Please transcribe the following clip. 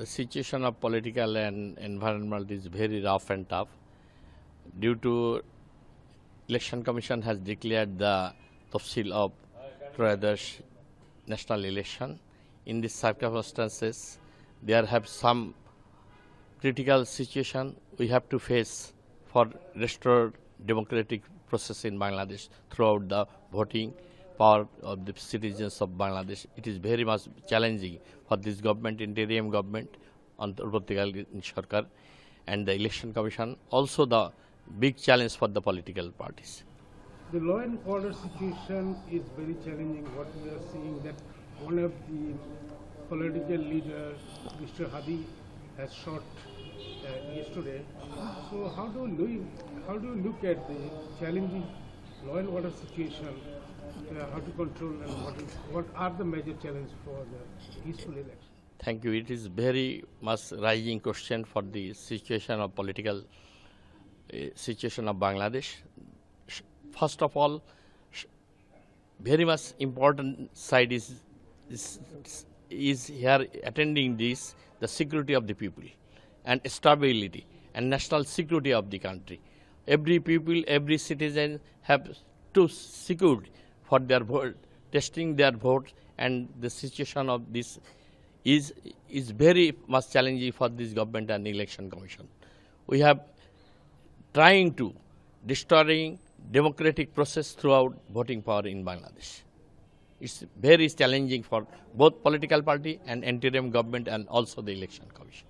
The situation of political and environment is very rough and tough. Due to Election Commission has declared the tafsil of Troyadosh national election. In these circumstances, there have some critical situation we have to face for restored democratic process in Bangladesh throughout the voting power of the citizens of Bangladesh. It is very much challenging for this government, interim government, Antarbhartical Sarkar, and the Election Commission. Also the big challenge for the political parties. The law and order situation is very challenging. What we are seeing that one of the political leaders, Mr. Hadi, has shot yesterday. So how do you look at the challenging law and order situation? How to control and what are the major challenges for the peaceful election? Thank you. It is very much rising question for the situation of political situation of Bangladesh. First of all, very much important side is here attending this, the security of the people and stability and national security of the country. Every people, every citizen have to secure for their vote, testing their vote, and the situation of this is very much challenging for this government and Election Commission. We have trying to destroying democratic process throughout voting power in Bangladesh. It's very challenging for both political party and interim government and also the Election Commission.